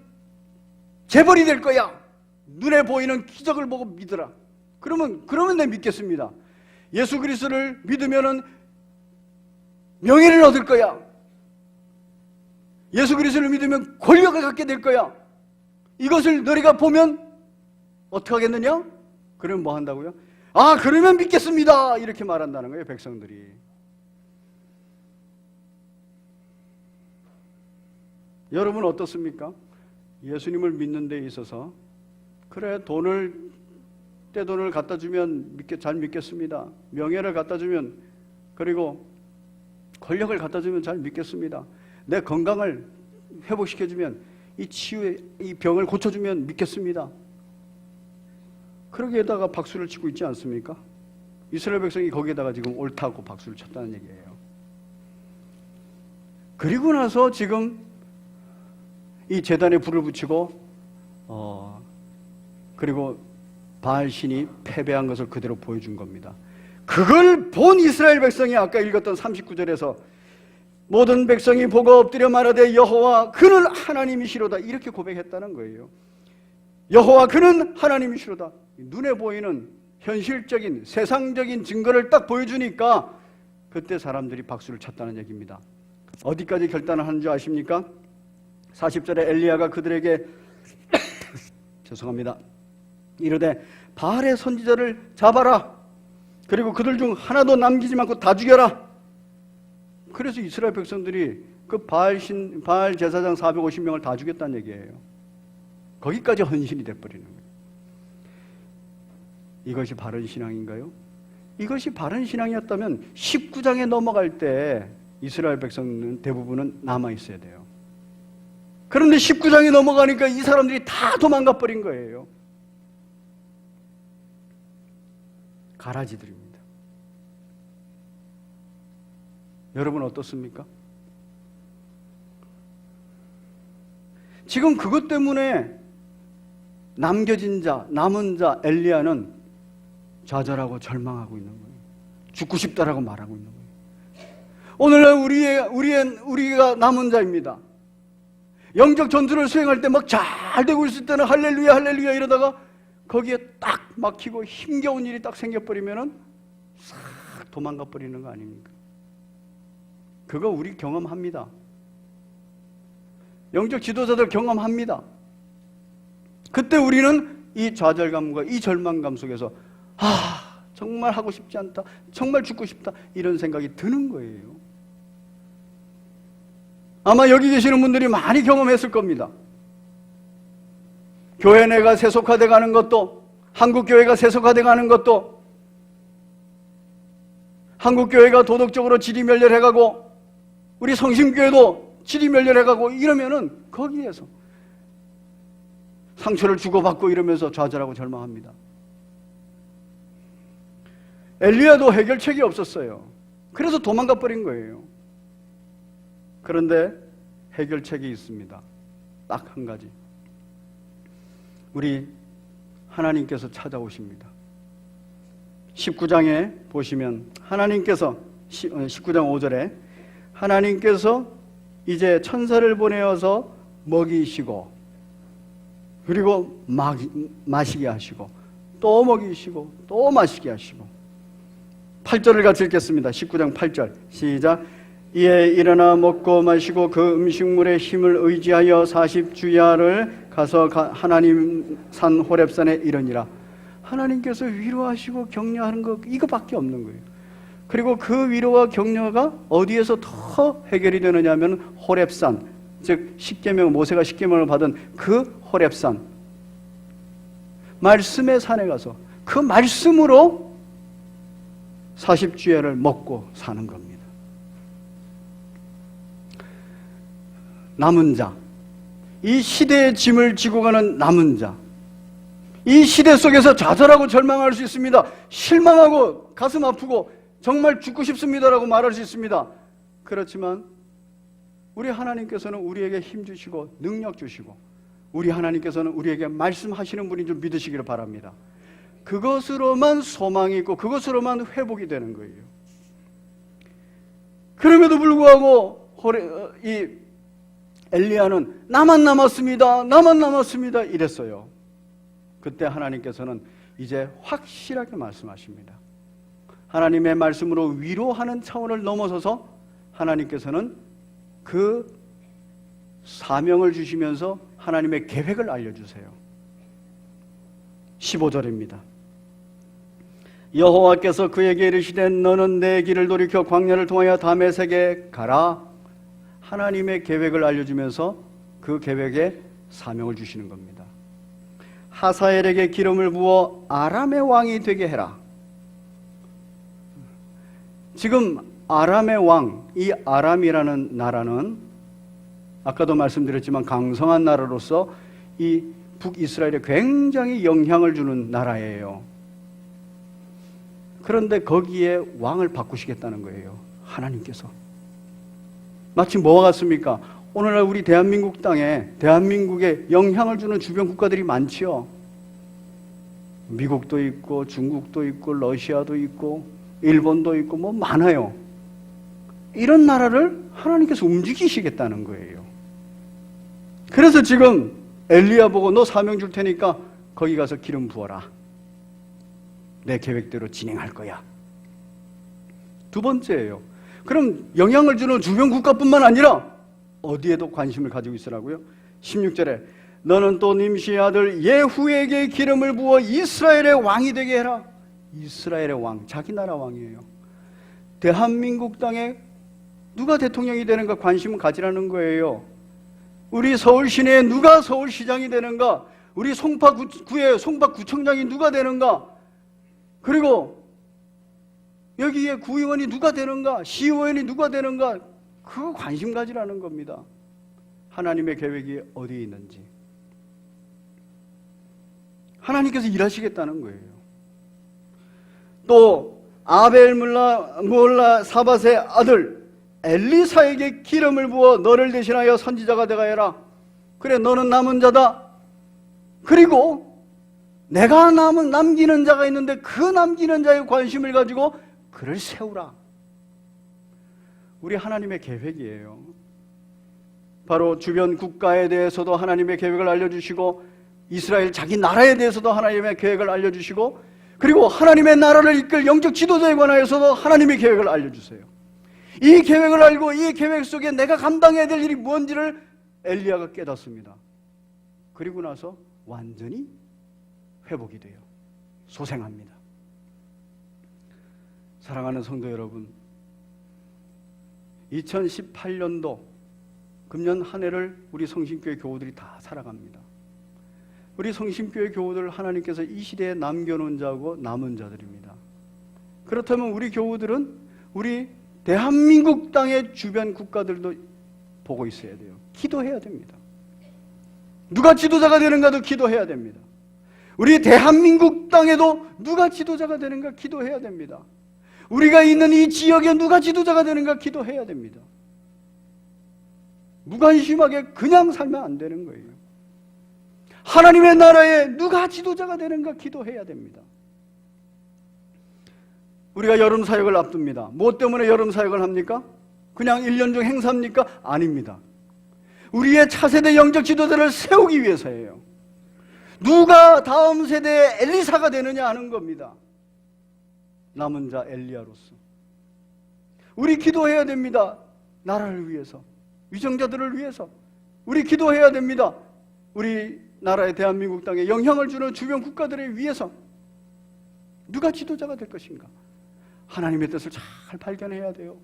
Speaker 1: 재벌이 될 거야. 눈에 보이는 기적을 보고 믿으라. 그러면 내 믿겠습니다. 예수 그리스도를 믿으면은 명예를 얻을 거야. 예수 그리스도를 믿으면 권력을 갖게 될 거야. 이것을 너희가 보면 어떻게 하겠느냐? 그러면 뭐 한다고요? 아, 그러면 믿겠습니다. 이렇게 말한다는 거예요, 백성들이. 여러분 어떻습니까? 예수님을 믿는 데 있어서 그래, 떼돈을 갖다 주면 잘 믿겠습니다. 명예를 갖다 주면, 그리고 권력을 갖다 주면 잘 믿겠습니다. 내 건강을 회복시켜 주면, 이 병을 고쳐 주면 믿겠습니다. 그러기에다가 박수를 치고 있지 않습니까? 이스라엘 백성이 거기에다가 지금 옳다고 박수를 쳤다는 얘기예요. 그리고 나서 지금 이 제단에 불을 붙이고 그리고 바알신이 패배한 것을 그대로 보여준 겁니다. 그걸 본 이스라엘 백성이 아까 읽었던 39절에서 모든 백성이 보고 엎드려 말하되 여호와 그는 하나님이시로다 이렇게 고백했다는 거예요. 여호와 그는 하나님이시로다. 눈에 보이는 현실적인 세상적인 증거를 딱 보여주니까 그때 사람들이 박수를 쳤다는 얘기입니다. 어디까지 결단을 하는 줄 아십니까? 40절에 엘리야가 그들에게 죄송합니다. 이르되 바알의 선지자를 잡아라. 그리고 그들 중 하나도 남기지 말고 다 죽여라. 그래서 이스라엘 백성들이 그 바알 제사장 450명을 다 죽였다는 얘기예요. 거기까지 헌신이 돼버리는 거예요. 이것이 바른 신앙인가요? 이것이 바른 신앙이었다면 19장에 넘어갈 때 이스라엘 백성은 대부분은 남아있어야 돼요. 그런데 19장이 넘어가니까 이 사람들이 다 도망가 버린 거예요. 가라지들입니다. 여러분 어떻습니까? 지금 그것 때문에 남겨진 자, 남은 자 엘리야는 좌절하고 절망하고 있는 거예요. 죽고 싶다라고 말하고 있는 거예요. 오늘날 우리가 남은 자입니다. 영적 전투를 수행할 때 막 잘 되고 있을 때는 할렐루야 할렐루야 이러다가 거기에 딱 막히고 힘겨운 일이 딱 생겨버리면은 싹 도망가 버리는 거 아닙니까? 그거 우리 경험합니다. 영적 지도자들 경험합니다. 그때 우리는 이 좌절감과 이 절망감 속에서 정말 하고 싶지 않다, 정말 죽고 싶다 이런 생각이 드는 거예요. 아마 여기 계시는 분들이 많이 경험했을 겁니다. 교회 내가 세속화돼 가는 것도, 한국교회가 세속화돼 가는 것도, 한국교회가 도덕적으로 지리멸렬해가고 우리 성심교회도 지리멸렬해가고 이러면은 거기에서 상처를 주고받고 이러면서 좌절하고 절망합니다. 엘리야도 해결책이 없었어요. 그래서 도망가 버린 거예요. 그런데 해결책이 있습니다. 딱 한 가지. 우리 하나님께서 찾아오십니다. 19장에 보시면 하나님께서 19장 5절에 하나님께서 이제 천사를 보내어서 먹이시고 그리고 마시게 하시고 또 먹이시고 또 마시게 하시고 8절을 같이 읽겠습니다. 19장 8절 시작. 이에 일어나 먹고 마시고 그 음식물의 힘을 의지하여 40주야를 가서 하나님 산 호렙산에 이르니라. 하나님께서 위로하시고 격려하는 거 이거밖에 없는 거예요. 그리고 그 위로와 격려가 어디에서 더 해결이 되느냐 하면 호렙산, 즉 십계명, 모세가 십계명을 받은 그 호렙산, 말씀의 산에 가서 그 말씀으로 40주야를 먹고 사는 겁니다. 남은 자, 이 시대의 짐을 지고 가는 남은 자, 이 시대 속에서 좌절하고 절망할 수 있습니다. 실망하고 가슴 아프고 정말 죽고 싶습니다라고 말할 수 있습니다. 그렇지만 우리 하나님께서는 우리에게 힘 주시고 능력 주시고 우리 하나님께서는 우리에게 말씀하시는 분인 줄 믿으시기를 바랍니다. 그것으로만 소망이 있고 그것으로만 회복이 되는 거예요. 그럼에도 불구하고 이 엘리야는 나만 남았습니다 이랬어요. 그때 하나님께서는 이제 확실하게 말씀하십니다. 하나님의 말씀으로 위로하는 차원을 넘어서서 하나님께서는 그 사명을 주시면서 하나님의 계획을 알려주세요. 15절입니다. 여호와께서 그에게 이르시되 너는 내 길을 돌이켜 광야를 통하여 다메섹에 가라. 하나님의 계획을 알려주면서 그 계획에 사명을 주시는 겁니다. 하사엘에게 기름을 부어 아람의 왕이 되게 해라. 지금 아람의 왕, 이 아람이라는 나라는 아까도 말씀드렸지만 강성한 나라로서 이 북이스라엘에 굉장히 영향을 주는 나라예요. 그런데 거기에 왕을 바꾸시겠다는 거예요. 하나님께서. 마치 뭐와 같습니까? 오늘날 우리 대한민국 땅에 대한민국에 영향을 주는 주변 국가들이 많지요. 미국도 있고 중국도 있고 러시아도 있고 일본도 있고 뭐 많아요. 이런 나라를 하나님께서 움직이시겠다는 거예요. 그래서 지금 엘리야 보고 너 사명 줄 테니까 거기 가서 기름 부어라. 내 계획대로 진행할 거야. 두 번째예요. 그럼 영향을 주는 주변 국가뿐만 아니라 어디에도 관심을 가지고 있으라고요? 16절에 너는 또 님시의 아들 예후에게 기름을 부어 이스라엘의 왕이 되게 해라. 이스라엘의 왕, 자기 나라 왕이에요. 대한민국 땅에 누가 대통령이 되는가 관심을 가지라는 거예요. 우리 서울 시내에 누가 서울시장이 되는가, 우리 송파구의 송파구청장이 누가 되는가, 그리고 여기에 구의원이 누가 되는가, 시의원이 누가 되는가, 그 관심 가지라는 겁니다. 하나님의 계획이 어디에 있는지 하나님께서 일하시겠다는 거예요. 또 아벨 몰라 사밧의 아들 엘리사에게 기름을 부어 너를 대신하여 선지자가 되게 해라. 그래, 너는 남은 자다. 그리고 내가 남기는 자가 있는데 그 남기는 자의 관심을 가지고 그를 세우라. 우리 하나님의 계획이에요. 바로 주변 국가에 대해서도 하나님의 계획을 알려주시고 이스라엘 자기 나라에 대해서도 하나님의 계획을 알려주시고 그리고 하나님의 나라를 이끌 영적 지도자에 관하여서도 하나님의 계획을 알려주세요. 이 계획을 알고 이 계획 속에 내가 감당해야 될 일이 뭔지를 엘리야가 깨닫습니다. 그리고 나서 완전히 회복이 돼요. 소생합니다. 사랑하는 성도 여러분, 2018년도 금년 한 해를 우리 성심교회 교우들이 다 살아갑니다. 우리 성심교회 교우들 하나님께서 이 시대에 남겨놓은 자고 남은 자들입니다. 그렇다면 우리 교우들은 우리 대한민국 땅의 주변 국가들도 보고 있어야 돼요. 기도해야 됩니다. 누가 지도자가 되는가도 기도해야 됩니다. 우리 대한민국 땅에도 누가 지도자가 되는가 기도해야 됩니다. 우리가 있는 이 지역에 누가 지도자가 되는가 기도해야 됩니다. 무관심하게 그냥 살면 안 되는 거예요. 하나님의 나라에 누가 지도자가 되는가 기도해야 됩니다. 우리가 여름 사역을 앞둡니다. 무엇 때문에 여름 사역을 합니까? 그냥 1년 중 행사입니까? 아닙니다. 우리의 차세대 영적 지도자를 세우기 위해서예요. 누가 다음 세대의 엘리사가 되느냐 하는 겁니다. 남은 자 엘리야로서. 우리 기도해야 됩니다. 나라를 위해서, 위정자들을 위해서. 우리 기도해야 됩니다. 우리 나라의 대한민국 땅에 영향을 주는 주변 국가들을 위해서. 누가 지도자가 될 것인가? 하나님의 뜻을 잘 발견해야 돼요.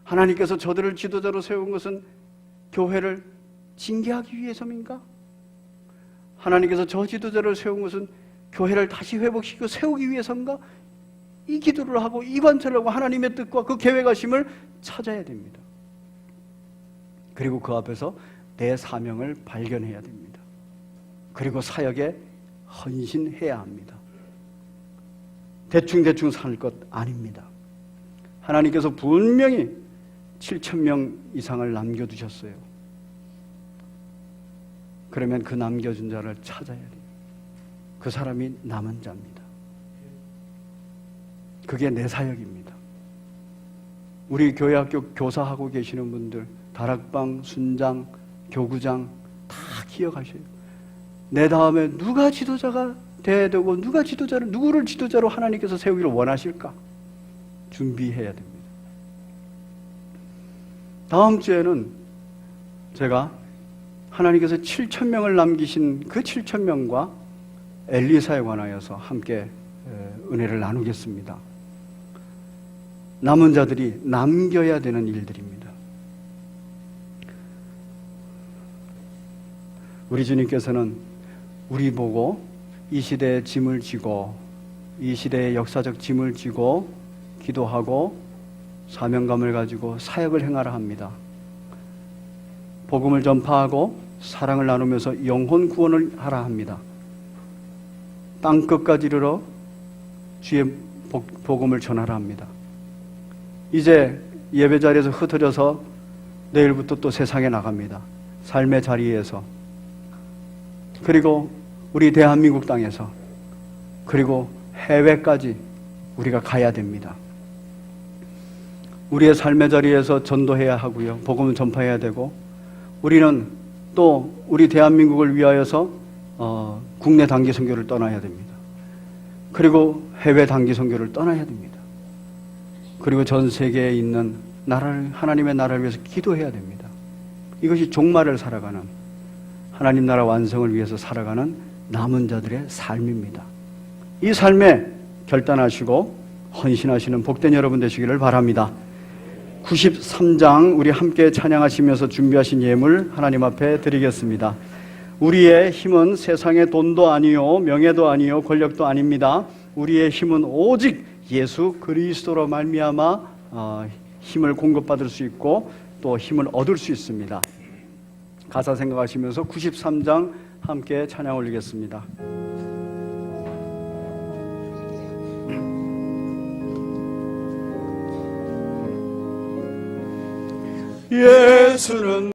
Speaker 1: 하나님께서 저들을 지도자로 세운 것은 교회를 징계하기 위해서인가? 하나님께서 저 지도자를 세운 것은 교회를 다시 회복시키고 세우기 위해서인가? 이 기도를 하고 이 관찰을 하고 하나님의 뜻과 그 계획하심을 찾아야 됩니다. 그리고 그 앞에서 내 사명을 발견해야 됩니다. 그리고 사역에 헌신해야 합니다. 대충 살 것 아닙니다. 하나님께서 분명히 7,000명 이상을 남겨두셨어요. 그러면 그 남겨준 자를 찾아야 돼요. 그 사람이 남은 자입니다. 그게 내 사역입니다. 우리 교회학교 교사하고 계시는 분들, 다락방, 순장, 교구장 다 기억하셔요. 내 다음에 누가 지도자가 돼야 되고 누구를 지도자로 하나님께서 세우기를 원하실까? 준비해야 됩니다. 다음 주에는 제가 하나님께서 7,000명을 남기신 그 7,000명과 엘리사에 관하여서 함께 은혜를 나누겠습니다. 남은 자들이 남겨야 되는 일들입니다. 우리 주님께서는 우리 보고 이 시대의 짐을 지고 이 시대의 역사적 짐을 지고 기도하고 사명감을 가지고 사역을 행하라 합니다. 복음을 전파하고 사랑을 나누면서 영혼 구원을 하라 합니다. 땅끝까지 이르러 주의 복음을 전하라 합니다. 이제 예배 자리에서 흩어져서 내일부터 또 세상에 나갑니다. 삶의 자리에서, 그리고 우리 대한민국 땅에서, 그리고 해외까지 우리가 가야 됩니다. 우리의 삶의 자리에서 전도해야 하고요. 복음을 전파해야 되고, 우리는 또 우리 대한민국을 위하여서 국내 단기 선교를 떠나야 됩니다. 그리고 해외 단기 선교를 떠나야 됩니다. 그리고 전 세계에 있는 하나님의 나라를 위해서 기도해야 됩니다. 이것이 종말을 살아가는, 하나님 나라 완성을 위해서 살아가는 남은 자들의 삶입니다. 이 삶에 결단하시고 헌신하시는 복된 여러분 되시기를 바랍니다. 93장 우리 함께 찬양하시면서 준비하신 예물 하나님 앞에 드리겠습니다. 우리의 힘은 세상의 돈도 아니요 명예도 아니요 권력도 아닙니다. 우리의 힘은 오직 예수 그리스도로 말미암아 힘을 공급받을 수 있고 또 힘을 얻을 수 있습니다. 가사 생각하시면서 93장 함께 찬양 올리겠습니다. 예수는